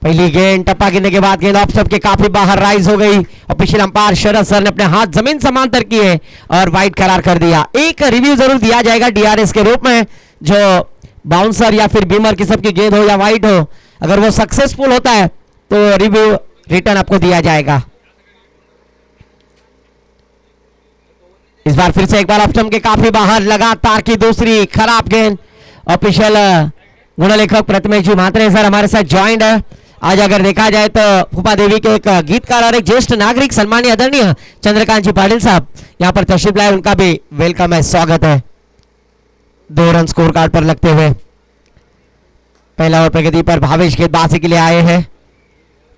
पहली गेंद टप्पा गिरने के बाद गेंद ऑफ स्टंप के काफी बाहर राइज हो गई। ऑफिशियल अंपायर शरद सर ने अपने हाथ जमीन समांतर किए और वाइड करार कर दिया। एक रिव्यू जरूर दिया जाएगा डीआरएस के रूप में, जो बाउंसर या फिर बीमर किस्म की गेंद हो या वाइड हो, अगर वो सक्सेसफुल होता है तो रिव्यू रिटर्न आपको दिया जाएगा। इस बार फिर से एक बार ऑफ स्टंप के काफी बाहर, लगातार की दूसरी खराब गेंद। ऑफिशियल गुणलेखक प्रथमेश जी म्हात्रे सर हमारे साथ ज्वाइंट है। आज अगर देखा जाए तो फूफा देवी के एक गीतकार और एक ज्येष्ठ नागरिक सम्मानीय आदरणीय चंद्रकांत जी पाटिल साहब यहाँ पर तशरीफ लाए, उनका भी वेलकम है, स्वागत है। 2 रन स्कोर कार्ड पर लगते हुए पहला और प्रगति पर भावेश गेंदबाजी के लिए आए हैं।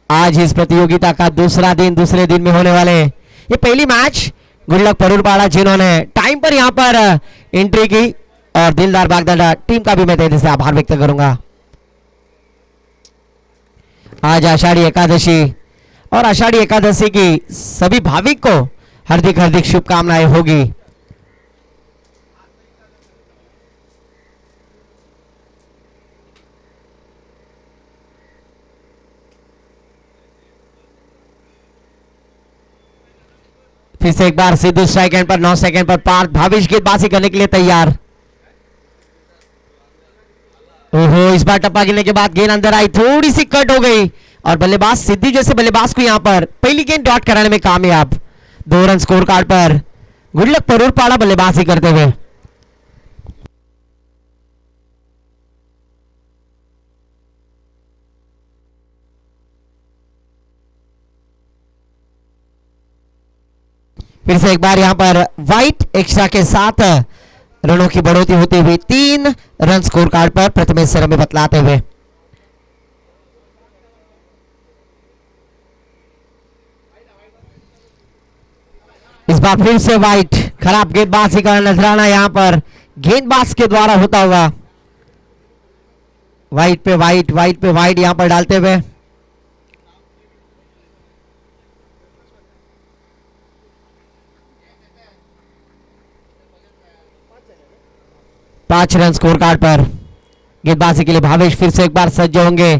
आज इस प्रतियोगिता का दूसरा दिन, दूसरे दिन में होने वाले ये पहली मैच गुडलक परूरपाड़ा जिन्होंने टाइम पर यहाँ पर एंट्री की, और दिलदार बागदांडा टीम का भी मैं तेजी से आभार व्यक्त करूंगा। आज आषाढ़ी एकादशी और आषाढ़ी एकादशी की सभी भाविक को हार्दिक हार्दिक शुभकामनाएं होगी। फिर से एक बार सिद्धू स्ट्राइक एंड पर 9 सेकंड पर पार्थ भावेश गेंदबाजी करने के लिए तैयार। ओहो, इस बार टप्पा गिरने के बाद गेंद अंदर आई, थोड़ी सी कट हो गई और बल्लेबाज सिद्धू जैसे बल्लेबाज को यहां पर पहली गेंद डॉट कराने में कामयाब। 2 रन स्कोर कार्ड पर गुडलक परूरपाड़ा बल्लेबाजी करते हुए। फिर से एक बार यहां पर वाइट एक्स्ट्रा के साथ रनों की बढ़ोतरी होती हुई 3 रन स्कोर कार्ड पर प्रथमेश सर में बतलाते हुए। इस बार फिर से वाइट, खराब गेंदबाजी का नजराना यहां पर गेंदबाज के द्वारा होता हुआ। वाइट पे वाइट, वाइट पे वाइट यहां पर डालते हुए। पांच रन स्कोर कार्ड पर गेंदबाजी के लिए भावेश फिर से एक बार सज्ज होंगे।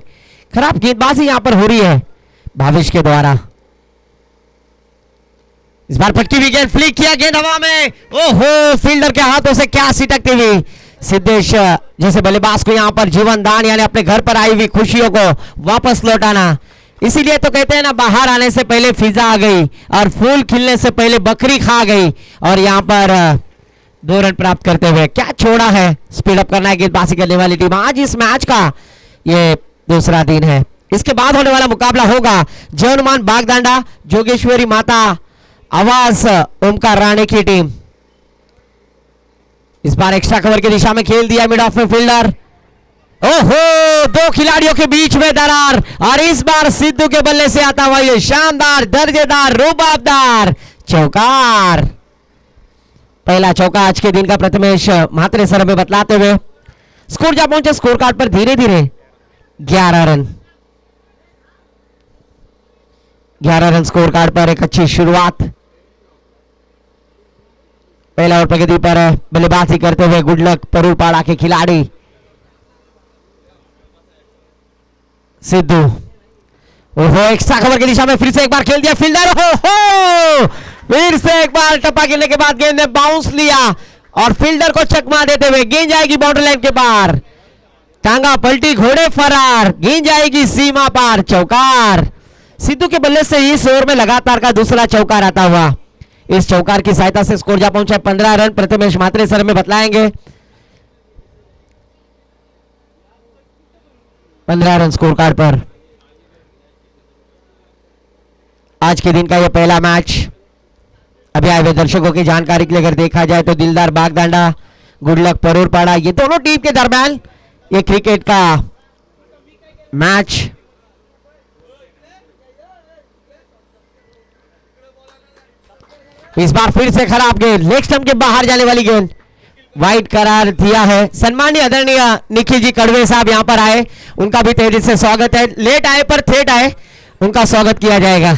खराब गेंदबाजी यहां पर हो रही है भावेश के द्वारा। इस बार पटकी हुई गेंद, फ्लिक किया, गेंद हवा में, ओहो, फील्डर के हाथों से क्या सिटकती हुई। सिद्धेश जैसे बल्लेबाज को यहां पर जीवन दान यानी अपने घर पर आई हुई खुशियों को वापस लौटाना। इसीलिए तो कहते हैं ना, बाहर आने से पहले फिजा आ गई और फूल खिलने से पहले बकरी खा गई। और यहां पर 2 रन प्राप्त करते हुए क्या छोड़ा है, स्पीड अप करना है गेंदबाजी करने वाली टीम। आज इस मैच का ये दूसरा दिन है। इसके बाद होने वाला मुकाबला होगा जय हनुमान बागदांडा जोगेश्वरी माता आवास ओमकार राणे की टीम। इस बार एक्स्ट्रा कवर की दिशा में खेल दिया मिड ऑफ में फील्डर। ओहो, 2 खिलाड़ियों के बीच में दरार, और इस बार सिद्धू के बल्ले से आता हुआ ये शानदार, दर्जेदार, रुबाबदार चौकार। पहला चौका आज के दिन का प्रथमेश म्हात्रे सर में बतलाते हुए स्कोर जा पहुंचे स्कोर कार्ड पर धीरे धीरे 11 रन। 11 रन स्कोर कार्ड पर एक अच्छी शुरुआत। पहला और प्रगति पर बल्लेबाजी करते हुए गुडलक परूरपाड़ा के खिलाड़ी सिद्धू। ओहो, एक्स्ट्रा कवर की दिशा में फिर से एक बार खेल दिया फील्डर। हो फिर से एक बार टप्पा गिरने के बाद गेंद ने बाउंस लिया और फील्डर को चकमा देते हुए गेंद जाएगी बाउंड्री लाइन के पार। टांगा पलटी, घोड़े फरार, गेंद जाएगी सीमा पार, चौकार। सिद्धू के बल्ले से इस ओवर में लगातार का दूसरा चौकार आता हुआ। इस चौकार की सहायता से स्कोर जा पहुंचा 15 रन। प्रथमेश म्हात्रे सर में बतलाएंगे 15 रन स्कोर कार्ड पर आज के दिन का यह पहला मैच। अभी आए हुए दर्शकों की जानकारी के लिए अगर देखा जाए तो दिलदार बागदांडा गुडलक परूरपाड़ा ये दोनों टीम के दरमियान ये क्रिकेट का मैच इस बार फिर से खराब गेंद, लेग स्टंप के बाहर जाने वाली गेंद, वाइड करार दिया है। सम्मानीय आदरणीय निखिल जी कड़वे साहब यहां पर आए, उनका भी तेजी से स्वागत है। लेट आए पर थेट आए, उनका स्वागत किया जाएगा।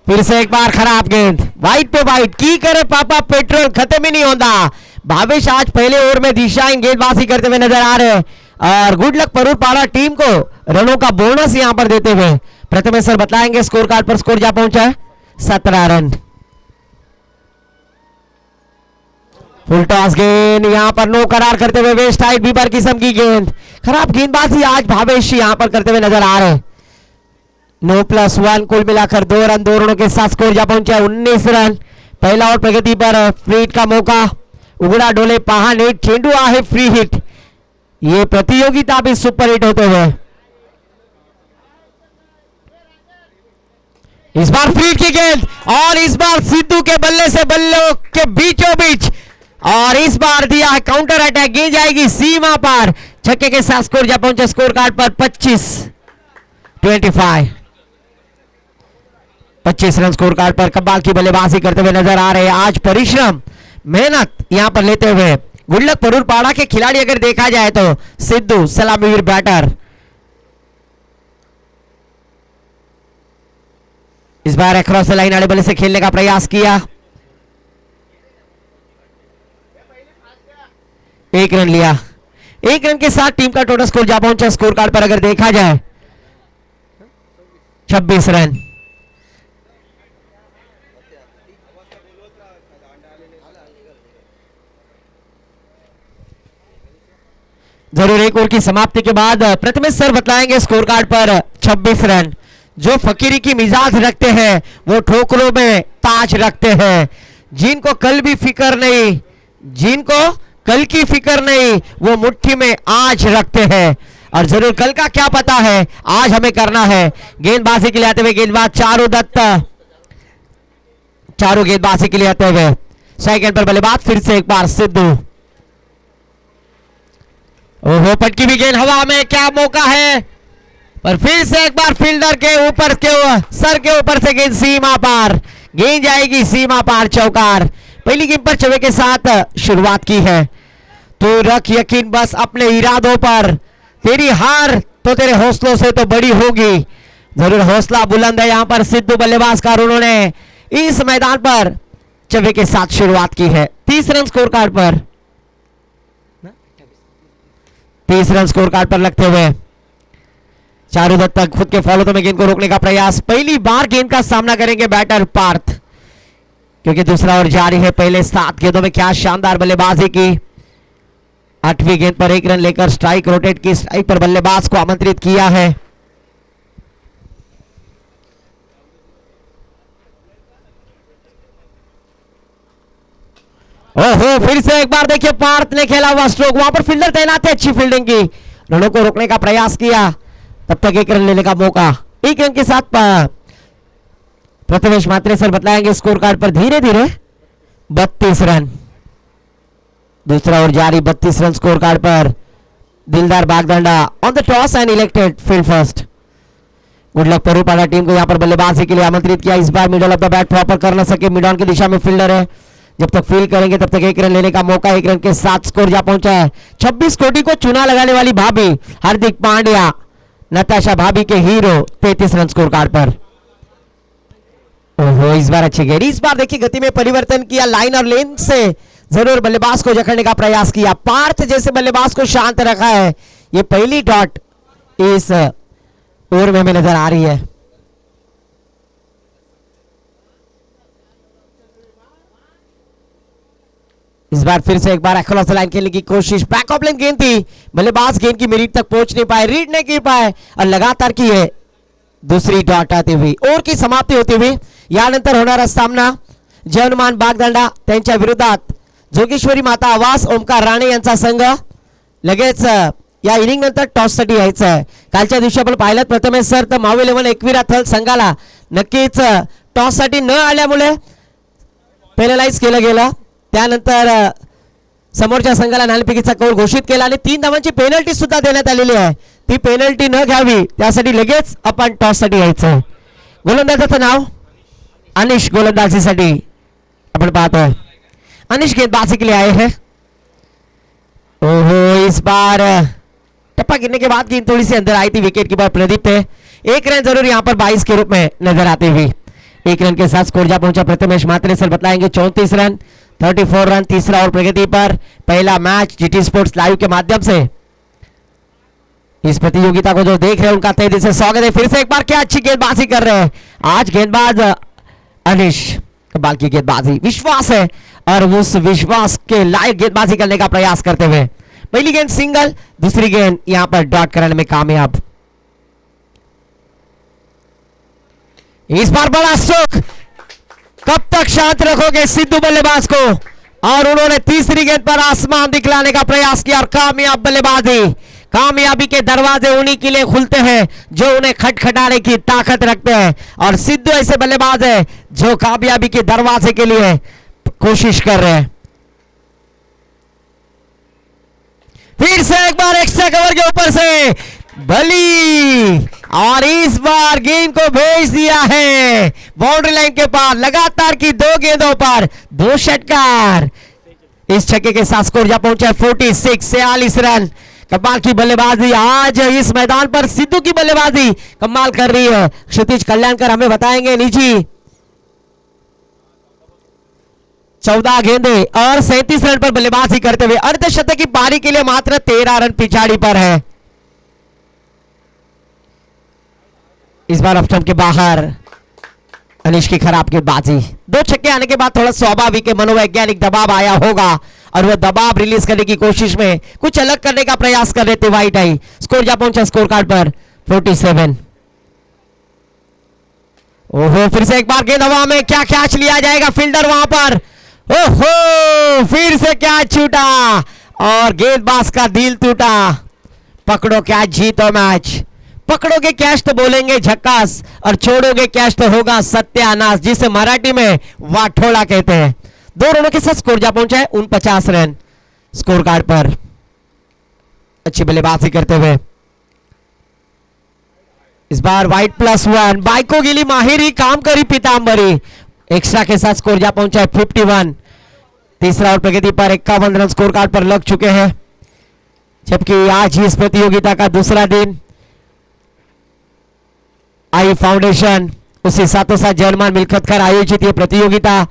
फिर से एक बार खराब गेंद, वाइड पे वाइड की करे पापा, पेट्रोल खत्म ही नहीं होता। भावेश आज पहले ओवर में दिशाहीन गेंदबाजी करते हुए नजर आ रहे हैं और गुड लक परूर पाड़ा टीम को रनों का बोनस यहां पर देते हुए प्रथमेश सर बताएंगे स्कोर कार्ड पर स्कोर क्या पहुंचा है 17 रन। फुल टॉस गेंद यहां पर नो करार करते हुए वेस्ट साइड बीबर किस्म की गेंद, खराब गेंदबाजी आज भावेश यहां पर करते हुए नजर आ रहे हैं। 9+1 कुल मिलाकर 2 रन, 2 रनों के साथ स्कोर जा पहुंचा 19 रन। पहला और प्रगति पर फ्री हिट का मौका, उगड़ा डोले पहाड़ हिट, चेंडू आहे फ्री हिट। ये प्रतियोगिता भी सुपर हिट होते हुए इस बार फ्री हिट की गेंद और इस बार सिद्धू के बल्ले से बल्लों के बीचों बीच और इस बार दिया है काउंटर अटैक, गेंद जाएगी सीमा पार, छक्के के साथ स्कोर जा पहुंचे स्कोर कार्ड पर 25 रन स्कोर कार्ड पर कब्बाल की बल्लेबाजी करते हुए नजर आ रहे हैं। आज परिश्रम मेहनत यहां पर लेते हुए गुडलक परूर पाड़ा के खिलाड़ी अगर देखा जाए तो सिद्धू सलामीवीर बैटर। इस बार अक्रॉस द लाइन आड़े बल्ले से खेलने का प्रयास किया, 1 रन लिया। 1 रन के साथ टीम का टोटल स्कोर जा पहुंचा स्कोर कार्ड पर अगर देखा जाए 26 रन। जरूर एक ओवर की समाप्ति के बाद प्रथमेश सर बताएंगे स्कोर कार्ड पर 26 रन। जो फकीरी की मिजाज रखते हैं वो ठोकरों में ताज रखते हैं, जिनको कल भी फिक्र नहीं, जिनको कल की फिक्र नहीं, वो मुट्ठी में आज रखते हैं और जरूर कल का क्या पता है, आज हमें करना है। गेंदबाजी के लिए आते हुए गेंदबाज चारू दत्त, चारों गेंदबाजी के लिए आते हुए सेकंड पर बल्लेबाज फिर से एक बार सिद्धू। ओहो पटकी भी गेंद हवा में, क्या मौका है, पर फिर से एक बार फील्डर के ऊपर के सर के ऊपर से गेंद सीमा पार, गेंद जाएगी सीमा पार, चौकार। पहली गेंद पर चौके के साथ शुरुआत की है। तो रख यकीन बस अपने इरादों पर, तेरी हार तो तेरे हौसलों से तो बड़ी होगी। जरूर हौसला बुलंद है यहां पर सिद्धू बल्लेबाज का, उन्होंने इस मैदान पर चौके के साथ शुरुआत की है। 30 रन स्कोर कार्ड पर, 30 रन स्कोर कार्ड पर लगते हुए चारू दत्त तक खुद के फॉलो में गेंद को रोकने का प्रयास। पहली बार गेंद का सामना करेंगे बैटर पार्थ, क्योंकि दूसरा ओवर जारी है। पहले 7 गेंदों में क्या शानदार बल्लेबाजी की। 8वीं गेंद पर 1 रन लेकर स्ट्राइक रोटेट की, स्ट्राइक पर बल्लेबाज को आमंत्रित किया है। ओहो फिर से एक बार देखिए पार्थ ने खेला हुआ स्ट्रोक, वहां पर फील्डर तैनात है, अच्छी फील्डिंग की, रनों को रोकने का प्रयास किया, तब तक 1 रन लेने का मौका। 1 रन के साथ प्रथमेश मात्रे सर बताएंगे स्कोर कार्ड पर धीरे धीरे 32 रन। दूसरा ओवर जारी, 32 रन स्कोर कार्ड पर। Dildar Bagdanda won the toss and elected field first. Good luck Parupada team को यहां पर बल्लेबाजी के लिए आमंत्रित किया। इस बार middle of the bat proper कर न सके, मिड ऑन की दिशा में फील्डर है, जब तक फील करेंगे तब तक 1 रन लेने का मौका। 1 रन के साथ स्कोर जा पहुंचा है। 26 कोटी को चुना लगाने वाली भाभी हार्दिक पांड्या, नताशा भाभी के हीरो, 33 रन स्कोर कार्ड पर। ओहो इस बार अच्छी गेंद, इस बार देखिए गति में परिवर्तन किया, लाइन और लेन से जरूर बल्लेबाज को जकड़ने का प्रयास किया। पार्थ जैसे बल्लेबाज को शांत रखा है। ये पहली डॉट इस ओवर में हमें नजर आ रही है। इस बार फिर से एक बार अक्रॉस लाइन खेलने की कोशिश, बैक ऑफ लाइन गेंद थी, बल्लेबाज गेंद की मिरीट तक पहुंच नहीं पाए, रीड नहीं कर पाए और लगातार की है दूसरी डॉट आती हुई। ओव्हर की समाप्ती होती हुई यानंतर होणारा सामना जयनुमान बागदंडा त्यांच्या विरोधात जोगेश्वरी माता आवास ओमकार राणे यांचा संघ। लगेच या इनिंग नंतर टॉस साठी यायचं आहे। कालच्या दिवशी आपण पाहिलं प्रथमेश सर तर माऊ 11 एकविरा थल संघाला नक्कीच टॉस साठी न आल्यामुळे पेनलाइज केलं गेलं, त्यानंतर समोरच्या संघाला नाणेफेकीचा कौल घोषित केला आणि 3 धावांची पेनल्टी सुद्धा देण्यात आलेली आहे। ती पेनल्टी न घ्यावी त्यासाठी लगेच आपण टॉस साठी यायचं। गोलंदाजाचं नाव अनिश, गोलंदाजीसाठी आपण पाहतोय अनिश गेंदबाजी के लिए आए हैं। ओहो इस बार टप्पा गिरने के बाद गेंद थोड़ी सी अंदर आई थी, विकेट कीपर प्रदीप थे। 1 रन जरूर यहां पर 22 के रूप में नजर आते हुए 1 रन के साथ स्कोर जा पहुंचा प्रथमेश मात्रे सर बताएंगे 34 रन। 34 रन तीसरा ओवर प्रगति पर। पहला मैच जीटी स्पोर्ट्स लाइव के माध्यम से इस प्रतियोगिता को जो देख रहे हैं उनका तहे दिल से स्वागत है। फिर से एक बार क्या अच्छी गेंदबाजी कर रहे हैं आज गेंदबाज अनिश, कमाल की गेंदबाजी, विश्वास है और उस विश्वास के लायक गेंदबाजी करने का प्रयास करते हुए पहली गेंद सिंगल, दूसरी गेंद यहां पर डॉट करने में कामयाब। इस बार बड़ा स्ट्रोक, कब तक शांत रखोगे सिद्धू बल्लेबाज को, और उन्होंने तीसरी गेंद पर आसमान दिखलाने का प्रयास किया और कामयाब बल्लेबाजी। कामयाबी के दरवाजे उन्हीं के लिए खुलते हैं जो उन्हें खटखटाने की ताकत रखते हैं, और सिद्धू ऐसे बल्लेबाज है जो कामयाबी के दरवाजे के लिए कोशिश कर रहे हैं। फिर से एक बार एक्स्ट्रा कवर के ऊपर से भली, और इस बार गेंद को भेज दिया है बाउंड्री लाइन के पार। लगातार की 2 गेंदों पर 2 षटकार। इस छक्के के साथ स्कोर जा पहुंचा है 46 रन। कमाल की बल्लेबाजी आज इस मैदान पर सिद्धू की बल्लेबाजी कमाल कर रही है। क्षितिज कल्याणकर हमें बताएंगे निजी 14 गेंदे और 37 रन पर बल्लेबाजी करते हुए अर्धशतक की पारी के लिए मात्र 13 रन पिछाड़ी पर है। इस बार ऑफ स्टंप के बाहर अनिश की खराब गेंदबाजी। 2 छक्के आने के बाद थोड़ा स्वाभाविक मनोवैज्ञानिक दबाव आया होगा और वह दबाव रिलीज करने की कोशिश में कुछ अलग करने का प्रयास कर रहे थे वाइट आई। स्कोर जा पहुंचा स्कोर कार्ड पर 47। ओहो, फिर से एक बार गेंद हवा में, क्या कैच लिया जाएगा फील्डर वहां पर। ओहो, फिर से कैच छूटा और गेंदबाज का दिल टूटा। पकड़ो कैच जीतो मैच। पकड़ोगे कैच तो बोलेंगे झक्कास और छोड़ोगे कैच तो होगा सत्यानाश, जिसे मराठी में वाठोड़ा कहते हैं। 2 रनों के साथ स्कोर जा पहुंचा है 49 रन स्कोर कार्ड पर। अच्छी बल्लेबाजी करते हुए इस बार वाइट +1 बाइको गिली माहिरी काम करी पीतांबरी। एक्स्ट्रा के साथ स्कोर जा पहुंचा है 51। तीसरा और प्रगति पर 51 रन स्कोर कार्ड पर लग चुके हैं। जबकि आज इस प्रतियोगिता का दूसरा दिन आई फाउंडेशन उसी साथों साथ जर्मन मिलखत कर आयोजित ये प्रतियोगिता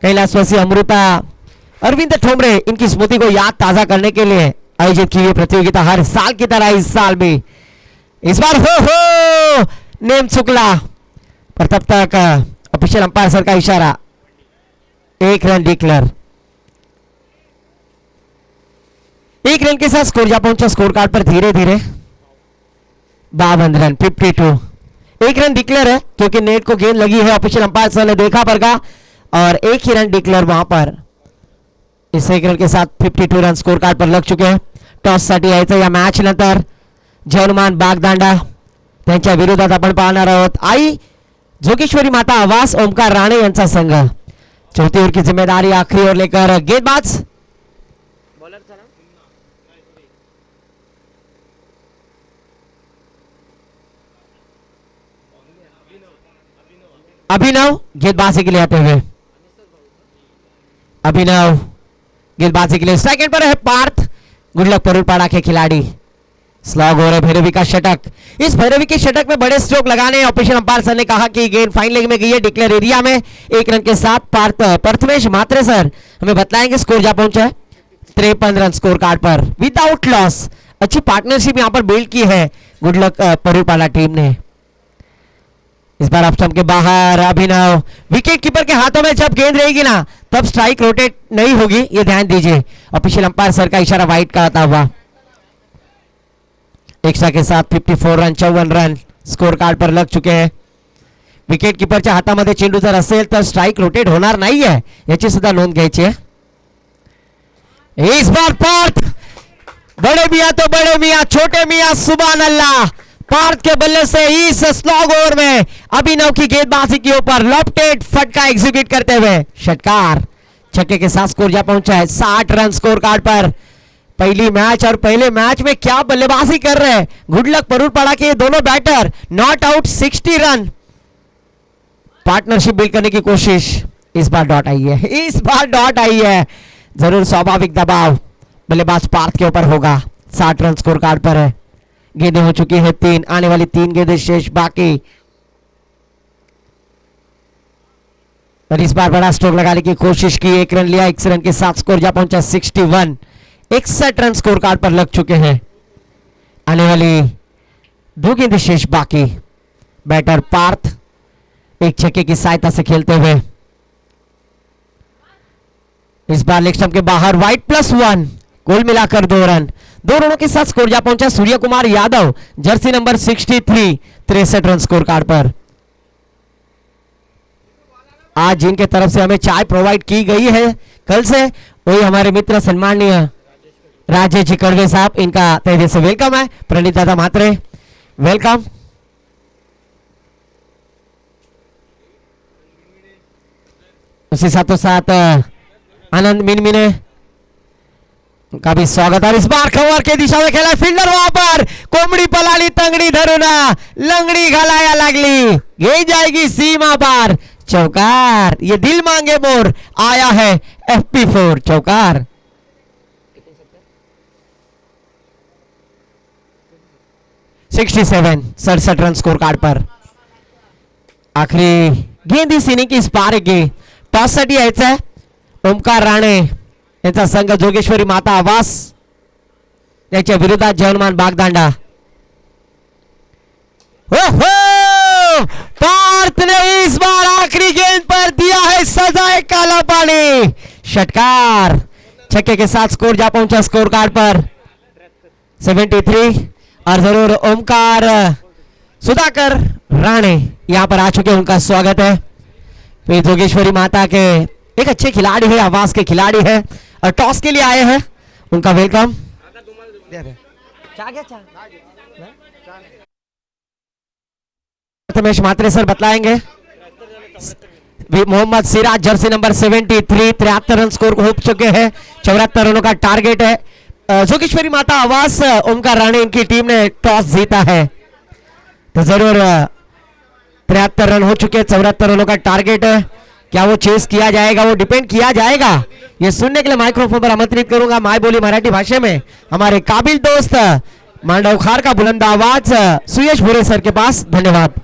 कैलाशवासी अमृता अरविंद ठोमरे इनकी स्मृति को याद ताजा करने के लिए आयोजित की हुई प्रतियोगिता हर साल की तरह इस साल भी। इस बार हो नेम चुकला, पर तब तक ऑफिशियल अंपायर सर का इशारा, 1 रन डिक्लेयर। 1 रन के साथ स्कोर जा पहुंचा स्कोर कार्ड पर धीरे धीरे 52 रन 52। 1 रन डिक्लेयर है क्योंकि नेट को गेंद लगी है, ऑफिशियल अंपायर सर ने देखा पड़गा और 1 ही रन डिक्लेयर वहां पर। इस 1 रन के साथ 52 रन स्कोर कार्ड पर लग चुके हैं। टॉस साठी यायचं या मॅच नंतर जर्मन बागदांडा त्यांच्या विरोधात आपण पाहणार आहोत आई जोगेश्वरी माता आवास ओमकार राणे यांचा संघ। चौथी ओवर की जिम्मेदारी आखिरी ओवर लेकर गेंदबाज अभिनव गेंदबाजी के लिए आते हुए। अभिनव गेंदबाजी के लिए स्ट्राइक एंड पर है पार्थ, गुडलक परुलपाड़ा के खिलाड़ी। स्लॉग हो रहे भैरवी का षटक। इस भैरवी के षटक में बड़े स्ट्रोक लगाने ऑफिशियल अंपायर सर ने कहा कि गेंद फाइन लेग में गई है डिक्लेयर एरिया में। 1 रन के साथ पार्थ प्रथमेश मात्रे सर हमें बताएंगे स्कोर जा पहुंचा है 53 रन स्कोर कार्ड पर विदाउट लॉस। अच्छी पार्टनरशिप यहां पर बिल्ड की है गुडलक परुलपाड़ा टीम ने। इस बार ऑफ स्टंप के बाहर अभिनव, विकेट कीपर के हाथों में जब गेंद रहेगी ना तब स्ट्राइक रोटेट नहीं होगी, ये ध्यान दीजिए। ऑफिशियल अंपायर सर का इशारा वाइट का आता हुआ। एक्स्ट्रा के साथ 54 रन 54 रन स्कोर कार्ड पर लग चुके हैं। विकेट कीपरच्या हातामध्ये चेंडू जर असेल तर स्ट्राइक रोटेट होणार नाहीये, याची सुद्धा नोंद घ्यायची है। इस बार पार्थ, बड़े मियां तो बड़े मियां, छोटे मियां सुभान अल्लाह। पार्थ के बल्ले से इस स्लॉग ओवर में अभिनव की गेंदबाजी के ऊपर लॉफ्टेड फटका एग्जीक्यूट करते हुए षटकार। छक्के के साथ स्कोर जा पहुंचा है 60 रन स्कोर कार्ड पर। पहली मैच और पहले मैच में क्या बल्लेबाजी कर रहे हैं गुडलक परुलपाड़ा के दोनों batter. Not out 60 run, partnership build करने की कोशिश। इस बार डॉट आई है, इस बार डॉट आई है। जरूर स्वाभाविक दबाव बल्लेबाज पार्थ के ऊपर होगा। 60 रन स्कोर कार्ड पर है। गेंदें हो चुकी है 3, आने वाली 3 गेंदें शेष बाकी। और इस बार बड़ा स्ट्रोक लगाने की कोशिश की, 1 रन लिया, 1 रन के साथ स्कोर जा पहुंचा 61। 61 रन स्कोर कार्ड पर लग चुके हैं। आने वाली 2 गेंद शेष बाकी। बैटर पार्थ एक छक्के की सहायता से खेलते हुए इस बार लेग स्टंप के बाहर, वाइड +1, कुल मिलाकर 2 रन। 2 रनों के साथ स्कोर जा पहुंचा Surya Kumar Yadav, jersey number 63, 63 run score card पर। आज जिनके तरफ से हमें चाय प्रोवाइड की गई है कल से, वही हमारे मित्र सम्माननीय राजेश जी कड़वे साहब, इनका तहे दिल से वेलकम है। प्रणीत दादा मात्रे वेलकम। उसी साथों साथ आनंद मिनमिने का भी स्वागत है। इस बार खबर के दिशा में खेला फील्डर, वहां पर कोंबडी पलाली तंगडी धरुना लंगडी घालाया लागली, गई जाएगी सीमा पार, चौकार। ये दिल मांगे मोर आया है FP4 चौकार। सड़सठ रन स्कोर कार्ड पर। आखरी गेंद इस इनिंग की इस बार की टॉस साठी यायचं आहे। ओमकार राणे यांचा संघ जोगेश्वरी माता आवास याच्या विरोधात जवानमान बागदांडा। हो पार्थ ने इस बार आखिरी गेंद पर दिया है सजाए काला पानी, षटकार। छक्के के साथ स्कोर जा पहुंचा स्कोर कार्ड पर 73। और जरूर ओमकार सुधाकर राणे यहां पर आ चुके, उनका स्वागत है। फिर जोगेश्वरी माता के एक अच्छे खिलाड़ी है, आवास के खिलाड़ी है और टॉस के लिए आए हैं, उनका वेलकम। रमेश मात्रे सर बतलाएंगे। Mohammed Siraj jersey number 73, 73 run score हो चुके हैं, 74 रनों का टारगेट है। जोगेश्वरी माता आवास ओमकार राणे इनकी टीम ने टॉस जीता है, तो जरूर 73 रन हो चुके हैं, 74 रनों का टारगेट है। क्या वो चेस किया जाएगा, वो डिपेंड किया जाएगा। ये सुनने के लिए माइक्रोफोन पर आमंत्रित करूंगा माय बोली मराठी भाषा में हमारे काबिल दोस्त मांडव खार का बुलंद आवाज सुयश भुरे सर के पास। धन्यवाद।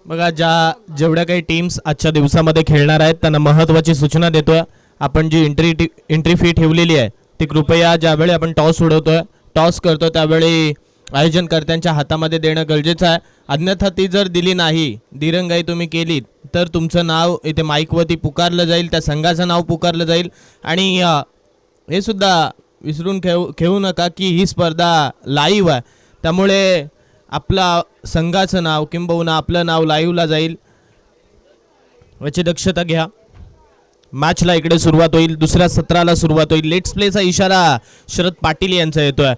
बघा जेवढ्या काही टीम्स आजच्या दिवसामध्ये खेळणार आहेत त्यांना महत्त्वाची सूचना देतोय. आपण जी एंट्री फी ठेवलेली आहे ती कृपया ज्यावेळी आपण टॉस उडवतोय टॉस करतो त्यावेळी आयोजनकर्त्यांच्या हातामध्ये देणं गरजेचं आहे. अन्यथा ती जर दिली नाही, दिरंगाई तुम्ही केलीत तर तुमचं नाव इथे माईकवरती पुकारलं जाईल, त्या संघाचं नाव पुकारलं जाईल. आणि हे सुद्धा विसरून घेऊ नका की ही स्पर्धा लाईव्ह आहे, त्यामुळे आपला संघाचं नाव किंबहुना आपलं नाव लाईव्हला जाईल, याची दक्षता घ्या. मॅचला इकडे सुरुवात होईल, दुसऱ्या सत्राला सुरुवात होईल. लेट्स प्लेचा इशारा शरद पाटील यांचा येतोय.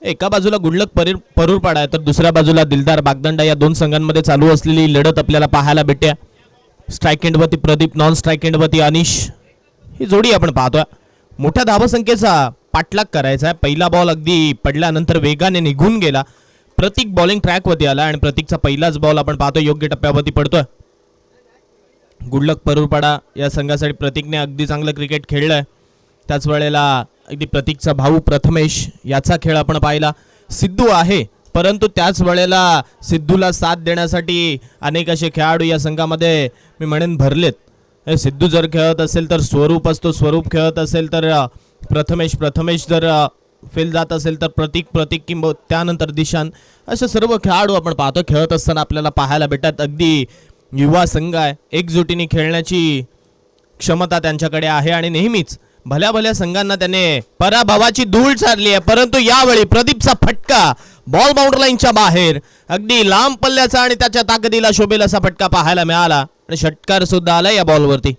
एका बाजूला गुडलक परूरपाडा आहे तर दुसऱ्या बाजूला दिलदार बागदंडा. या दोन संघांमध्ये चालू असलेली लढत आपल्याला पाहायला भेटते. स्ट्राईक एंडवरती प्रदीप, नॉन स्ट्राईक एंडवरती अनिश, ही जोडी आपण पाहतोय. मोठ्या धावसंख्येचा पाठलाग करायचा आहे. पहिला बॉल अगदी पडल्यानंतर वेगाने निघून गेला. प्रतीक बॉलिंग ट्रॅकवरती आला आणि प्रतीकचा पहिलाच बॉल आपण पाहतोय योग्य टप्प्यावरती पडतोय. गुडलक परूरपाडा या संघासाठी प्रतीकने अगदी चांगलं क्रिकेट खेळलंय. त्याच वेळेला अगदी प्रतीकचा भाऊ प्रथमेश याचा खेळ आपण पाहिला. सिद्धू आहे, परंतु त्याच वेळेला सिद्धूला साथ देण्यासाठी अनेक असे खेळाडू या संघामध्ये मी म्हणेन भरलेत. सिद्धू जर खेळत असेल तर स्वरूप असतो, स्वरूप खेळत असेल तर प्रथमेश जर फेल जात असेल तर प्रतीक किंवा त्यानंतर दिशान, असे सर्व खेळाडू आपण पाहतो खेळत असताना आपल्याला पाहायला भेटतात. अगदी युवा संघ आहे, एकजुटीने खेळण्याची क्षमता त्यांच्याकडे आहे आणि नेहमीच भल्या भल्या संघांना त्याने पराभवाची धूळ चारली आहे. परंतु यावेळी प्रदीपचा फटका बॉल बाउंड्री लाईनच्या बाहेर, अगदी लांब पल्ल्याचा आणि त्याच्या ताकदीला शोभेल असा फटका पाहायला मिळाला आणि षटकार सुद्धा आला या बॉलवरती.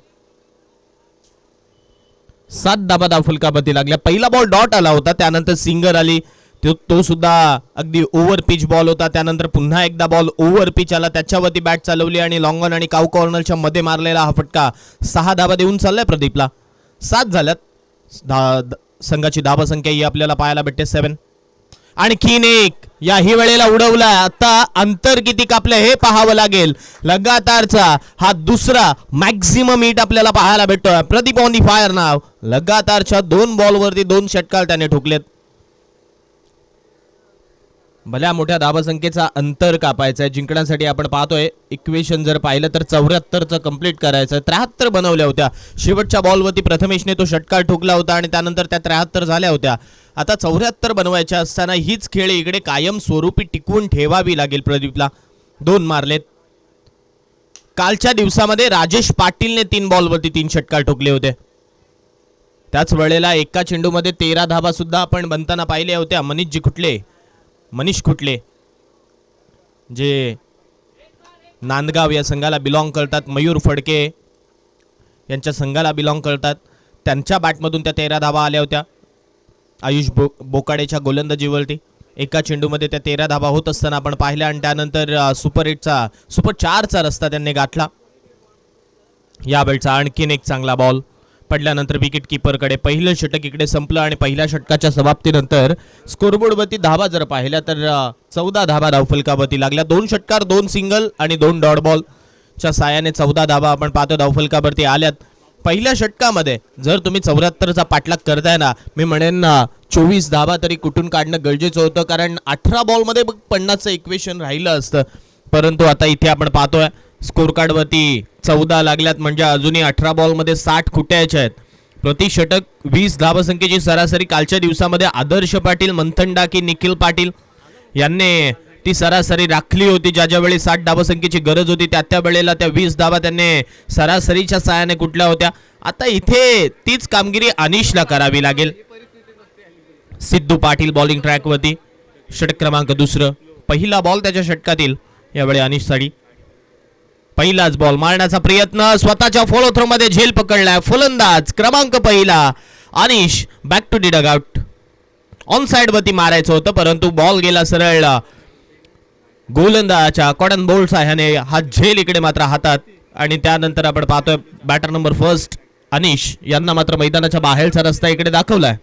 7 धाबा धावफलकावरती लागल्या. पहिला बॉल डॉट आला होता, त्यानंतर सिंगर आली, तो सुद्धा अगदी ओव्हर पिच बॉल होता. त्यानंतर पुन्हा एकदा बॉल ओव्हर पिच आला, त्याच्यावरती बॅट चालवली आणि लॉंग ऑन आणि काऊ कॉर्नरच्या मध्ये मारलेला हा फटका 6 धाबा देऊन चाललाय प्रदीपला. 7 झाल्यात. संघाची धाबा संख्या ही आपल्याला पाहायला भेटते 7. आणखीन एक याही वेळेला उडवला. आता अंतर किती कापलं हे पाहावं लागेल. लगातारचा हा दुसरा मॅक्झिमम हिट आपल्याला पाहायला भेटतोय. प्रदीप ऑन दी फायर नाव. लगातारच्या 2 बॉलवरती 2 षटकार त्याने ठोकलेत. भल्या मोठ्या धावसंख्येचा अंतर कापायचा आहे जिंकण्यासाठी. आपण पाहतोय इक्वेशन जर पाहिलं तर 74चं कंप्लीट करायचं. 73 बनवल्या होत्या. शेवटच्या बॉलवरती प्रथमेशने तो षटकार ठोकला होता आणि त्यानंतर त्या 73 झाल्या होत्या. आता 74 बनवायच्या असताना हीच खेळ इकडे कायम स्वरूपी टिकवून ठेवावी लागेल प्रदीपला. 2 मारलेत. कालच्या दिवसामध्ये राजेश पाटीलने 3 बॉलवरती 3 षटकार ठोकले होते. त्याच वेळेला एका चेंडूमध्ये 13 धाबा सुद्धा आपण बनताना पाहिल्या होत्या. मनीष खुटले जे नांदगाव या संघाला बिलॉंग करतात, मयूर फडके यांच्या संघाला बिलॉंग करतात, त्यांच्या बॅटमधून त्या 13 धाबा आल्या होत्या. आयुष बोकाडेच्या गोलंदाजीवरती एका चेंडूमध्ये त्या 13 धाबा होत असताना आपण पाहिल्या आणि त्यानंतर सुपर 4चा रस्ता त्यांनी गाठला. यावेळचा आणखीन एक चांगला बॉल पडल्यानंतर विकेट किपरकडे. पहिलं षटक इकडे संपलं आणि पहिल्या षटकाच्या समाप्तीनंतर स्कोरबोर्डवरती धाबा जर पाहिल्या तर 14 धाबा धावफलकावरती लागल्या. 2 षटकार, 2 सिंगल आणि 2 डॉट बॉलच्या साहाय्याने 14 धाबा आपण पाहतो धावफलकावरती आल्यात. पहिल्या षटकामध्ये जर तुम्ही 74चा पाठलाग करताय ना, मी म्हणेन 24 धाबा तरी कुठून काढणं गरजेचं होतं, कारण 18 बॉलमध्ये 50चं इक्वेशन राहिलं असतं. परंतु आता इथे आपण पाहतोय स्कोर कार्डवरती 14 लागल्यात, म्हणजे अजूनही 18 बॉलमध्ये 60 खुट्याच्या आहेत. प्रति षटक 20 धावसंख्येची सरासरी कालच्या दिवसामध्ये आदर्श पाटील, मंथन डाकी, निखिल पाटील यांनी ती सरासरी राखली होती. ज्या वेळी 60 धावसंख्येची गरज होती त्या वेळेला त्या 20 धावा त्यांनी सरासरीच्या साहाय्याने कुठल्या होत्या. आता इथे तीच कामगिरी अनिशला करावी लागेल. सिद्धू पाटील बॉलिंग ट्रॅकवरती, षटक क्रमांक 2. पहिला बॉल त्याच्या षटकातील. यावेळी अनिशसाठी पहिलाच बॉल मारण्याचा प्रयत्न, स्वतःच्या फॉलो थ्रो मध्ये झेल पकडलाय. फलंदाज क्रमांक 1 Anish back to the dugout. On side वरती मारायचं होतं परंतु बॉल गेला सरळ गोलंदाजाच्या कॉटन बोल्ट साह्याने. हा झेल इकडे मात्र हातात आणि त्यानंतर आपण पाहतोय बॅटर नंबर 1 अनिश यांना मात्र मैदानाच्या बाहेरचा रस्ता इकडे दाखवलाय.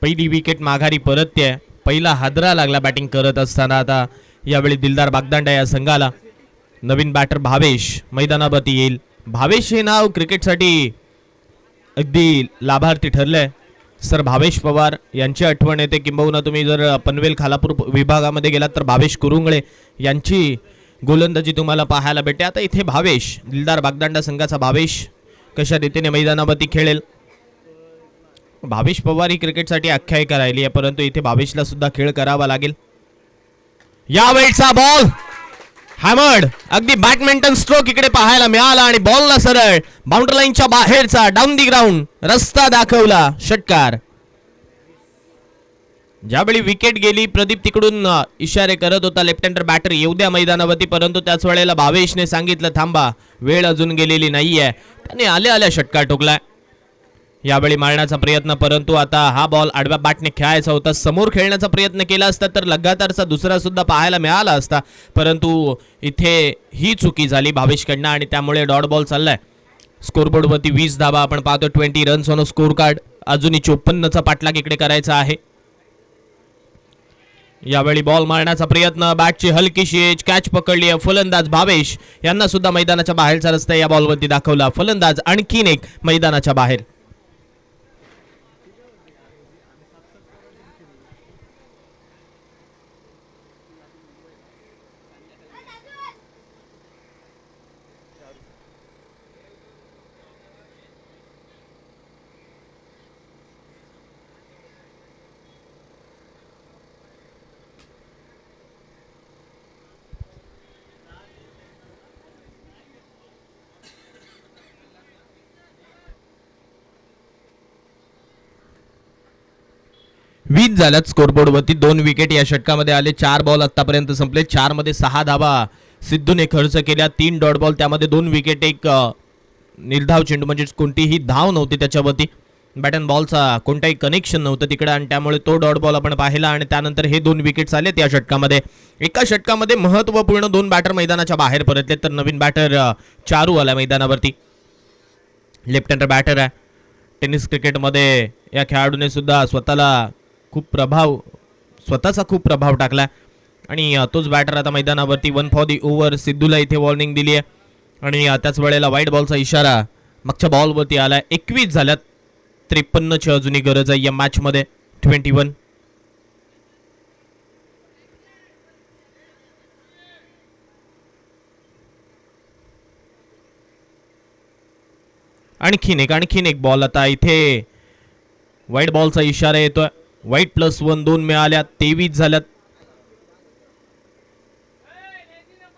पहिली विकेट माघारी परतते. पहिला हादरा लागला बॅटिंग करत असताना. आता यावेळी दिलदार बागदांडा या संघाला. नवीन बॅटर भावेश मैदानावरती येईल. भावेश हे नाव क्रिकेटसाठी अगदी लाभार्थी ठरलंय. सर भावेश पवार यांची आठवण येते, किंबहुना तुम्ही जर पनवेल खालापूर विभागामध्ये गेलात तर भावेश कुरुंगळे यांची गोलंदाजी तुम्हाला पाहायला भेटते. आता इथे भावेश, दिलदार बागदांडा संघाचा भावेश कशा रीतीने मैदानावरती खेळेल. भावेश पवार ही क्रिकेटसाठी आख्यायिका राहिली आहे, परंतु इथे भावेशला सुद्धा खेळ करावा लागेल. यावेळचा बॉल हॅमर्ड, अगदी बॅडमिंटन स्ट्रोक इकडे पाहायला मिळाला आणि बॉलला सरळ बाउंड्री लाईनच्या बाहेरचा डाऊन दी ग्राउंड रस्ता दाखवला, षटकार. ज्यावेळी विकेट गेली, प्रदीप तिकडून इशारे करत होता लेफ्ट हँडर बॅटर येऊ द्या मैदानावरती, परंतु त्याच वेळेला भावेशने सांगितलं थांबा, वेळ अजून गेलेली नाहीये. त्याने आल्या षटकार ठोकलाय. यावेळी मारण्याचा प्रयत्न, परंतु आता हा बॉल आडव्या बॅटने खेळायचा होता. समोर खेळण्याचा प्रयत्न केला असता तर लगातारचा दुसरा सुद्धा पाहायला मिळाला असता, परंतु इथे ही चुकी झाली भावेशकडनं आणि त्यामुळे डॉट बॉल चाललाय. स्कोरबोर्डवरती 20 धावा आपण पाहतो, 20 रन्स ऑन स्कोर कार्ड. अजूनही 54चा पाठलाग इकडे करायचा आहे. यावेळी बॉल मारण्याचा प्रयत्न, बॅटची हलकीशी एज, कॅच पकडली आहे. फलंदाज भावेश यांना सुद्धा मैदानाच्या बाहेरचा रस्ता या बॉलवरती दाखवला. फलंदाज आणखीन एक मैदानाच्या बाहेर. वीज झाल्यात स्कोरबोर्डवरती. 2 विकेट या षटकामध्ये आले. 4 बॉल आतापर्यंत संपले. 4 मध्ये 6 धावा सिद्धूने खर्च केल्या. 3 डॉट बॉल, त्यामध्ये 2 विकेट, एक निर्धाव चेंडू म्हणजे कोणतीही धाव नव्हती त्याच्यावरती. बॅट अँड बॉलचा कोणताही कनेक्शन नव्हतं तिकडे आणि त्यामुळे तो डॉट बॉल आपण पाहिला आणि त्यानंतर हे 2 विकेट्स आले त्या षटकामध्ये. एका षटकामध्ये महत्त्वपूर्ण 2 बॅटर मैदानाच्या बाहेर परतले, तर नवीन बॅटर चारू आला मैदानावरती. लेफ्ट हँडर बॅटर आहे. टेनिस क्रिकेटमध्ये या खेळाडूने सुद्धा स्वतःचा खूप प्रभाव टाकला आणि तोच बॅटर आता मैदानावरती. 1 फॉर दी ओव्हर. सिद्धूला इथे वॉर्निंग दिली आहे आणि त्याच वेळेला वाईट बॉलचा इशारा मागच्या बॉलवरती आलाय. 21 झाल्यात. 53ची अजूनही गरज आहे या मॅचमध्ये. 21. आणखीन एक बॉल. आता इथे वाईट बॉलचा इशारा येतोय. वाईट +1, 2 मिळाल्या. 23 झाल्यात.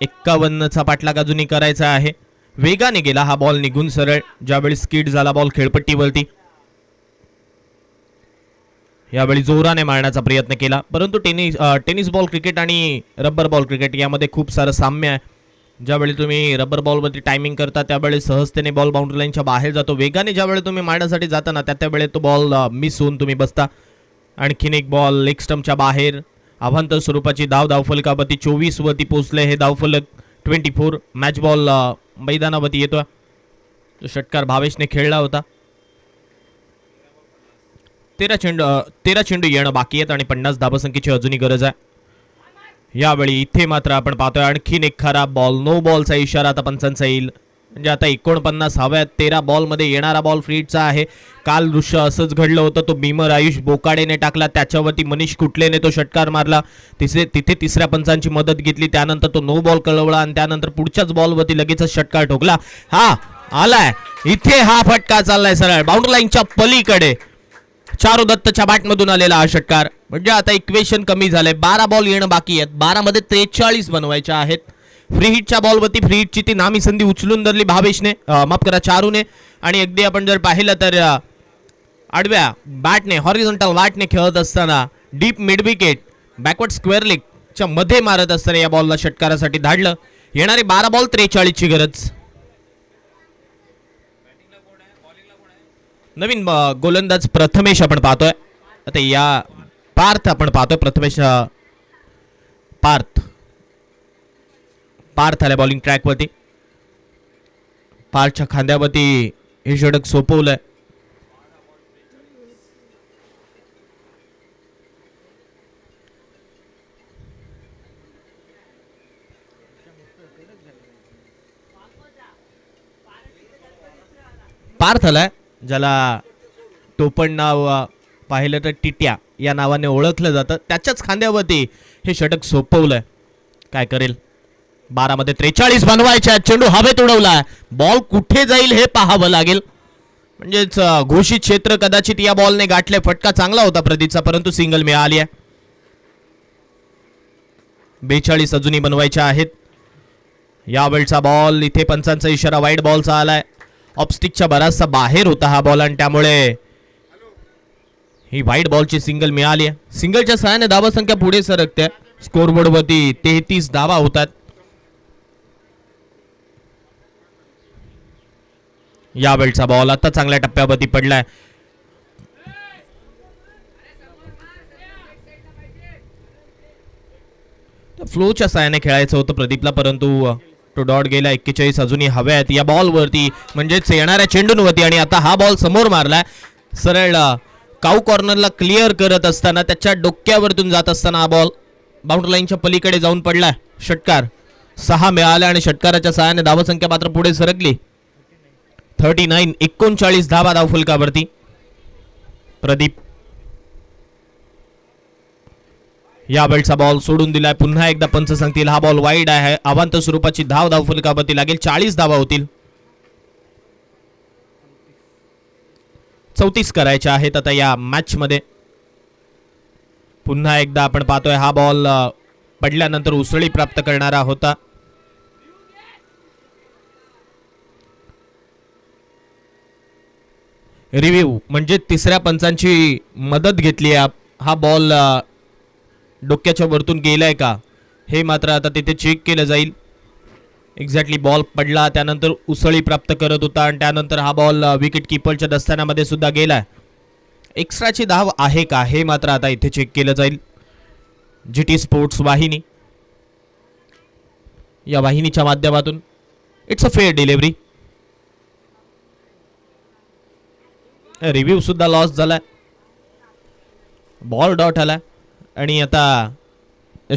51चा पाठलाग अजूनही करायचा आहे. वेगाने गेला हा बॉल निघून सरळ, ज्यावेळी स्किड झाला बॉल खेळपट्टीवरती. यावेळी जोराने मारण्याचा प्रयत्न केला, परंतु टेनिस बॉल क्रिकेट आणि रबर बॉल क्रिकेट यामध्ये खूप सारं साम्य आहे. ज्यावेळी तुम्ही रबर बॉलवरती टायमिंग करता त्यावेळी सहजतेने बॉल बाउंड्री लाईनच्या बाहेर जातो. वेगाने ज्यावेळी तुम्ही मारण्यासाठी जाता ना त्यावेळी तो बॉल मिस होऊन तुम्ही बसता. आणखीन एक बॉल लेग स्टंपच्या बाहेर. अवांतर स्वरूपाची धावफलकावरती 24 वरती पोहोचले हे धावफलक. 24. मॅच बॉल मैदानावरती येतोय. तो षटकार भावेशने खेळला होता. 13 चेंडू येणं बाकी आहेत आणि 50 धावसंख्येची अजूनही गरज आहे. यावेळी इथे मात्र आपण पाहतोय आणखीन एक खराब बॉल. नो बॉलचा इशारा आता पंचांचा येईल. म्हणजे आता 49 हव्यात. 13 बॉलमध्ये येणारा बॉल फ्रीडचा आहे. काल दृश्य असंच घडलं होतं. तो भीमर आयुष बोकाडेने टाकला, त्याच्यावरती मनीष कुटलेने तो षटकार मारला. तिथे तिसऱ्या पंचांची मदत घेतली, त्यानंतर तो नो बॉल कळवला आणि त्यानंतर पुढच्याच बॉलवरती लगेचच षटकार ठोकला. हा आलाय इथे, हा फटका चाललाय सरळ बाउंड्री लाईनच्या पलीकडे. चारू दत्तच्या बॅटमधून आलेला हा षटकार. म्हणजे आता इक्वेशन कमी झालंय. 12 बॉल येणं बाकी आहेत. 12 मध्ये 43 बनवायच्या आहेत. फ्री हिटच्या बॉलवरती फ्री हिटची ती नामी संधी उचलून धरली भावेशने, माफ करा चारूने. आणि अगदी आपण जर पाहिलं तर आडव्या बॅटने हॉरिझॉन्टल बॅटने खेळत असताना deep mid wicket backward square लेगच्या मध्ये मारत असताना या बॉलला षटकारासाठी धाडलं. येणारे 12 बॉल 43ची गरज. नवीन गोलंदाज प्रथमेश आपण पाहतोय. आता या पार्थ आपण पाहतोय. प्रथमेश पार्थ आल्या बॉलिंग ट्रॅकवरती. पार्थच्या खांद्यावरती हे षटक सोपवलंय. पार्थ आलाय, ज्याला टोपण नाव पाहिलं तर टिट्या या नावाने ओळखलं जातं, त्याच्याच खांद्यावरती हे षटक सोपवलंय. काय करेल? 12 मध्ये 43 बनवायच्या. चेंडू हवेत उडवला, बॉल कुठे जाईल हे पाहावं लागेल. म्हणजेच घोषित क्षेत्र कदाचित या बॉलने गाठले. फटका चांगला होता प्रदीपचा, परंतु सिंगल मिळाली आहे. 42 अजूनही बनवायच्या आहेत. यावेळचा बॉल इथे पंचांचा इशारा वाईट बॉलचा आलाय. ऑफस्टिकच्या बराचसा बाहेर होता हा बॉल आणि त्यामुळे ही वाईट बॉलची सिंगल मिळाली आहे. सिंगलच्या सहाय्याने धावा संख्या पुढे सरकते. स्कोरबोर्ड वरती 33 धावा होतात. यावेळचा बॉल आता चांगल्या टप्प्यावरती पडलाय. फ्लोच्या साहाय्याने खेळायचं होतं प्रदीपला, परंतु तो डॉट गेला. 41 अजूनही हव्या आहेत या बॉलवरती, म्हणजेच येणाऱ्या चेंडूंवरती. आणि आता हा बॉल समोर मारलाय सरळ काऊ कॉर्नरला क्लिअर करत असताना त्याच्या डोक्यावरतून जात असताना हा बॉल बाउंड्री लाईनच्या पलीकडे जाऊन पडलाय. षटकार 6 मिळाला आणि षटकाराच्या सहाय्याने धावसंख्या मात्र पुढे सरकली. 39 धावा धावफलकावरती. प्रदीप यावेळचा बॉल सोडून दिलाय. पुन्हा एकदा पंच सांगतील हा बॉल वाईड आहे. अवांतर स्वरूपाची धाव धावफलकावरती लागेल. 40 धावा होतील. 34 करायच्या आहेत आता या मॅच मध्ये. पुन्हा एकदा आपण पाहतोय हा बॉल पडल्यानंतर उसळी प्राप्त करणारा होता. रिव्ह्यू म्हणजे तिसऱ्या पंचांची मदत घेतली. हा बॉल डोक्याच्या वरतून गेलाय का हे मात्र आता तिथे चेक केलं जाईल. एक्झॅक्टली बॉल पडला, त्यानंतर उसळी प्राप्त करत होता आणि त्यानंतर हा बॉल विकेट किपरच्या दस्तानामध्ये सुद्धा गेलाय. एक्स्ट्राची धाव आहे का हे मात्र आता इथे चेक केलं जाईल. GT स्पोर्ट्स वाहिनी, या वाहिनीच्या माध्यमातून it's a fair delivery. Review सुद्धा लॉस झालाय. बॉल डॉट आलाय आणि आता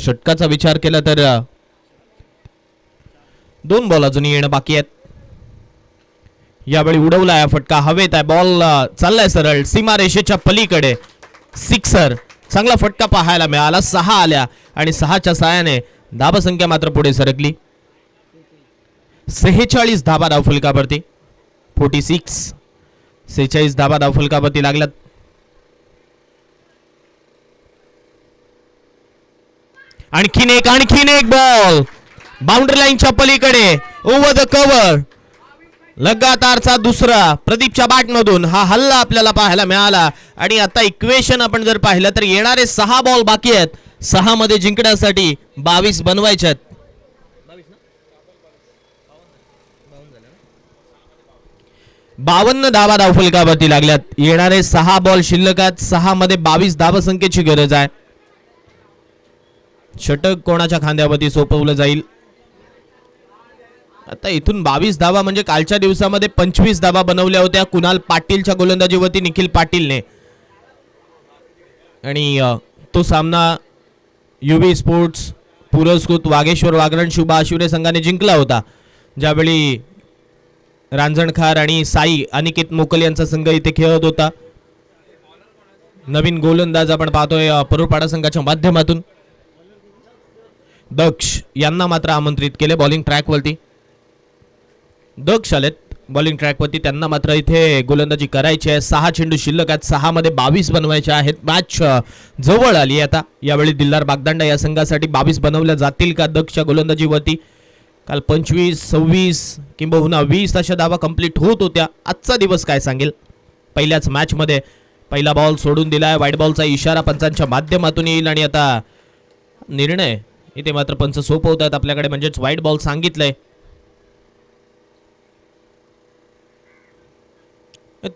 षटकाचा विचार केला तर 2 बॉल अजूनही येणं बाकी आहेत. यावेळी उडवलाय फटका हवेत आहे. बॉल चाललाय सरळ सीमारेषेच्या पलीकडे. सिक्सर, चांगला फटका पाहायला मिळाला. 6 आल्या आणि 6च्या सहाय्याने धावसंख्या मात्र पुढे सरकली. 46 धावा धावफलकावरती. 46 धावा धावफलकावरती लागल्यात. आणखीन एक बॉल बाउंड्री लाईनच्या पलीकडे ओव्हर द कव्हर. लगातारचा दुसरा प्रदीपच्या बॅटमधून हा हल्ला आपल्याला पाहायला मिळाला. आणि आता इक्वेशन आपण जर पाहिलं तर येणारे 6 बॉल बाकी आहेत. 6 मध्ये जिंकण्यासाठी 22 बनवायचे आहेत. 52 धावा धावफलकावरती लागल्यात. येणारे 6 बॉल शिल्लक आहेत. 6 मध्ये 22 धावसंख्येची गरज आहे. षटक कोणाच्या खांद्यावरती सोपवलं जाईल? आता इथून 22 धावा म्हणजे कालच्या दिवसामध्ये 25 धावा बनवल्या होत्या कुणाल पाटीलच्या गोलंदाजीवरती निखिल पाटीलने. आणि तो सामना UV स्पोर्ट्स पुरस्कृत वागेश्वर वागरण शुभा आशिवरे संघाने जिंकला होता, ज्यावेळी रांजणखार आणि साई अनिकेत मोकल यांचा संघ इथे खेळत होता. नवीन गोलंदाज आपण पाहतोय परुरपाडा संघाच्या माध्यमातून. दक्ष यांना मात्र आमंत्रित केले बॉलिंग ट्रॅकवरती. दक्ष आलेत बॉलिंग ट्रॅकवरती. त्यांना मात्र इथे गोलंदाजी करायची आहे. 6 चेंडू शिल्लक आहेत. 6 मध्ये 22 बनवायचे आहेत. मॅच जवळ आली आता. यावेळी दिल्लार बागदांडा या संघासाठी 22 बनवल्या जातील का दक्षच्या गोलंदाजीवरती? काल 25, 26 किंबहुना 20 अशा धावा कंप्लीट होत होत्या. आजचा दिवस काय सांगेल? पहिल्याच मॅच मध्ये पहिला बॉल सोडून दिलाय. व्हाईट बॉलचा इशारा पंचांच्या माध्यमातून येईल आणि आता निर्णय इथे मात्र पंच सोपवतात आपल्याकडे, म्हणजेच व्हाईट बॉल सांगितलंय.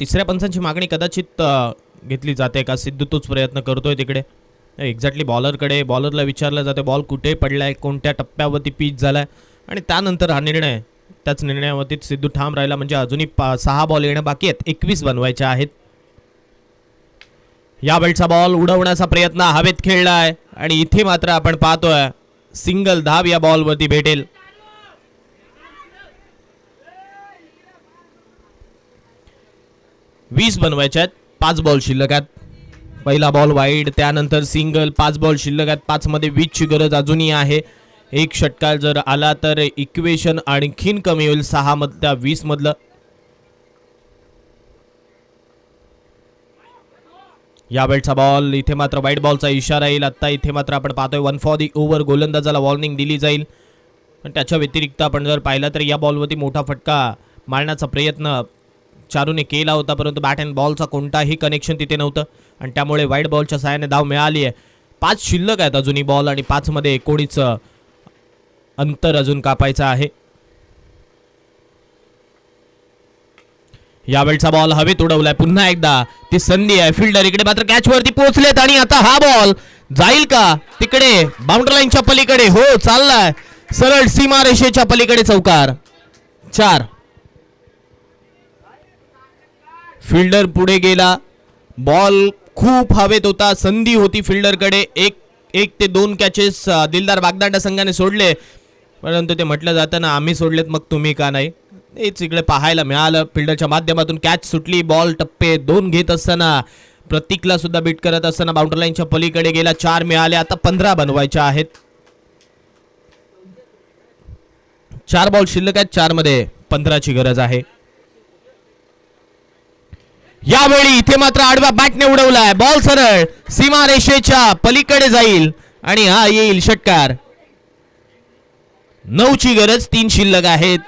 तिसऱ्या पंचांची मागणी कदाचित घेतली जाते का? सिद्धू तोच प्रयत्न करतोय तिकडे. एक्झॅक्टली बॉलरकडे, बॉलरला विचारलं जाते बॉल कुठे पडलाय, कोणत्या टप्प्यावरती पिच झालाय आणि त्यानंतर हा निर्णय. त्याच निर्णयावरती सिद्धू ठाम राहिला. म्हणजे अजूनही 6 बॉल येणं बाकी आहेत. 21 बनवायचे आहेत. यावेळचा बॉल उडवण्याचा प्रयत्न हवेत खेळलाय आणि इथे मात्र आपण पाहतोय सिंगल धाव या बॉलवरती भेटेल. वीस बनवायचे आहेत. 5 बॉल शिल्लक आहेत. पहिला बॉल वाईड, त्यानंतर सिंगल. 5 बॉल शिल्लक आहेत. 5 मध्ये 20 ची गरज अजूनही आहे. एक षटकार जर आला तर इक्वेशन आणखीन कमी होईल 6 मधल्या 20 मधलं. यावेळचा बॉल इथे मात्र वाईट बॉलचा इशारा येईल. आता इथे मात्र आपण पाहतोय 1 फॉर दी ओव्हर. गोलंदाजाला वॉर्निंग दिली जाईल. पण त्याच्या व्यतिरिक्त आपण जर पाहिलं तर या बॉलवरती मोठा फटका मारण्याचा प्रयत्न चारूने केला होता, परंतु बॅट अँड बॉलचा कोणताही कनेक्शन तिथे नव्हतं आणि त्यामुळे वाईट बॉलच्या सहाय्याने धाव मिळाली आहे. 5 शिल्लक आहेत अजूनही बॉल आणि 5 मध्ये कोणीच अंतर अजून कापायचं आहे. यावेळचा बॉल हवेत उडवलाय. पुन्हा एकदा ती संधी आहे. फिल्डर इकडे मात्र कॅच वरती पोहोचलेत आणि आता हा बॉल जाईल का तिकडे बाउंड्री लाईनच्या पलीकडे? हो, चाललाय सरळ सीमारेषेच्या पलीकडे. चौकार. 4. फिल्डर पुढे गेला. बॉल खूप हवेत होता. संधी होती फिल्डरकडे. एक ते 2 कॅचेस दिलदार बागदांडा संघाने सोडले, परंतु ते म्हटलं जातं ना, आम्ही सोडलेत मग तुम्ही का नाही. हेच इकडे पाहायला मिळालं. फिल्डरच्या माध्यमातून कॅच सुटली. बॉल टप्पे 2 घेत असताना प्रतीकला सुद्धा बीट करत असताना बाउंड्री लाईनच्या पलीकडे गेला. 4 मिळाले. आता 15 बनवायच्या आहेत. 4 बॉल शिल्लक आहेत. 4 मध्ये 15 ची गरज आहे. यावेळी इथे मात्र आडव्या बॅटने उडवलाय. बॉल सरळ सीमारेषेच्या पलीकडे जाईल आणि हा येईल षटकार. 9 ची गरज. 3 शिल्लक आहेत.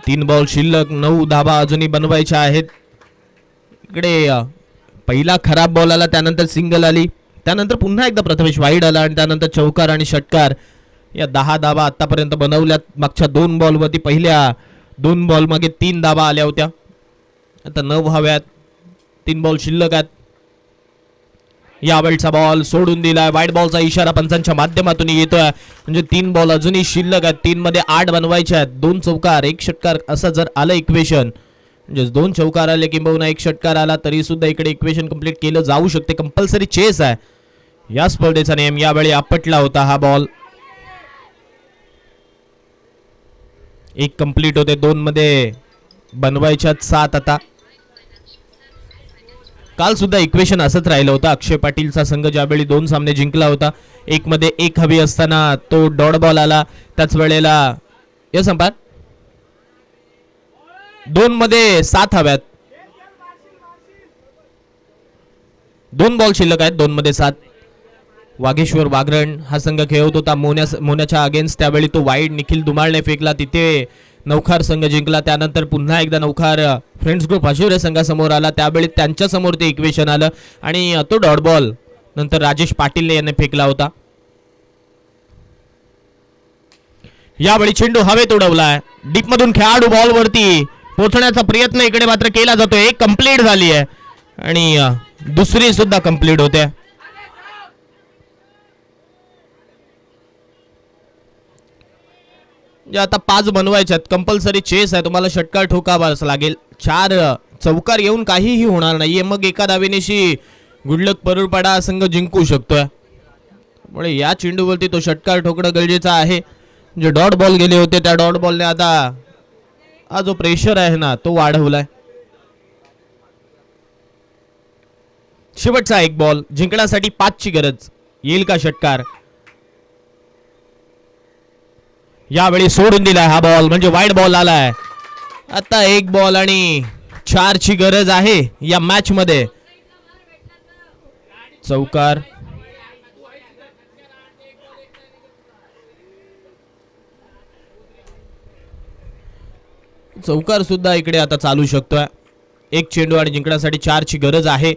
तीन बॉल शिल्लक. 9 धाबा अजूनही बनवायच्या आहेत. इकडे पहिला खराब बॉल आला, त्यानंतर सिंगल आली, त्यानंतर पुन्हा एकदा प्रथमेश वाईड आला आणि त्यानंतर चौकार आणि षटकार. या 10 धाबा आतापर्यंत बनवल्यात. मागच्या 2 बॉलवरती पहिल्या 2 बॉल मागे 3 धाबा आल्या होत्या. आता 9 हव्यात. 3 बॉल शिल्लक आहेत. यावेळचा बॉल सोडून दिलाय. वाईट बॉलचा इशारा पंचांच्या माध्यमातून येतोय. म्हणजे 3 बॉल अजूनही शिल्लक आहेत. 3 मध्ये 8 बनवायचे आहेत. 2 चौकार 1 षटकार असं जर आलं इक्वेशन, म्हणजे 2 चौकार आले किंबहुना 1 षटकार आला तरी सुद्धा इकडे इक्वेशन कंप्लीट केलं जाऊ शकते. कंपल्सरी चेस आहे या स्पर्धेचा नियम. यावेळी आपटला होता हा बॉल. 1 कंप्लीट होते. 2 मध्ये बनवायच्यात 7. आता काल सुद्धा इक्वेशन असंच राहिलं होतं. अक्षय पाटीलचा संघ ज्यावेळी 2 सामने जिंकला होता, 1 मध्ये 1 हवी असताना तो डॉट बॉल आला. त्याच वेळेला या संपात 2 मध्ये 7 हव्यात. 2 बॉल शिल्लक आहेत. 2 मध्ये 7. वाघेश्वर वाघरण हा संघ खेळत होता मोन्याच्या अगेन्स्ट. त्यावेळी तो वाईड निखिल दुमाळने फेकला. तिथे नौखार संघ जिंकला. त्यानंतर पुन्हा एकदा नौखार फ्रेंड्स ग्रुप हशिवरे संघासमोर आला. त्यावेळी त्यांच्या समोर ते इक्वेशन आलं आणि तो डॉट बॉल नंतर राजेश पाटील यांनी फेकला होता. यावेळी चेंडू हवेत उडवलाय. डीप मधून खेळाडू बॉल वरती पोहोचण्याचा प्रयत्न इकडे मात्र केला जातोय. 1 कंप्लीट झाली आहे आणि दुसरी सुद्धा कंप्लीट होते. आता 5 बनवायचे आहेत. कंपल्सरी चेस आहे. तुम्हाला षटकार ठोकावाच लागेल. 4 चौकार येऊन काहीही होणार नाहीये. मग एका धावेनेशी गुडलक परुरपाडा संघ जिंकू शकतोय. त्यामुळे या चेंडूवरती तो षटकार ठोकणं गरजेचं आहे. जे डॉट बॉल गेले होते त्या डॉट बॉलने आता हा जो प्रेशर आहे ना तो वाढवलाय. शेवटचा 1 बॉल. जिंकण्यासाठी 5 ची गरज. येईल का षटकार? यावेळी सोडून दिलाय हा बॉल. म्हणजे वाईड बॉल आलाय. आता 1 बॉल आणि 4 ची गरज आहे या मॅच मध्ये. चौकार. चौकार सुद्धा इकडे आता चालू शकतोय. 1 चेंडू आणि जिंकण्यासाठी 4 ची गरज आहे.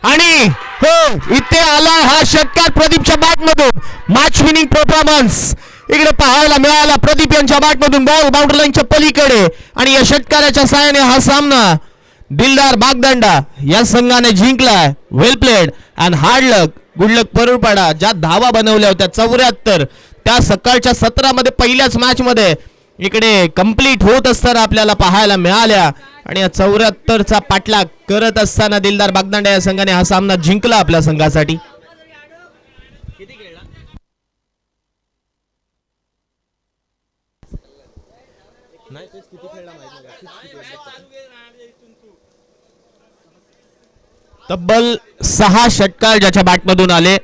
आणि हो, इथे आला हा षटकार प्रदीपच्या बॅटमधून. मॅच विनिंग परफॉर्मन्स इकडे पाहायला मिळाला प्रदीप यांच्या बॅटमधून. बॉल बाउंड्री लाईनच्या पलीकडे आणि या षटकाराच्या साहाय्याने हा सामना दिलदार बागदांडा या संघाने जिंकलाय. Well played and hard luck good luck Parurpada. ज्या धावा बनवल्या होत्या 74, त्या सकाळच्या 17 मध्ये पहिल्याच मॅच मध्ये इकडे कंप्लीट होत असताना आपल्याला पाहायला मिळाल्या आणि या 74चा पाठलाग करत असताना दिलदार बागदांडा या संघाने हा सामना जिंकला आपल्या संघासाठी. तब्बल 6 षटकार ज्याच्या बॅटमधून आले.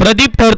प्रदीप ठरतो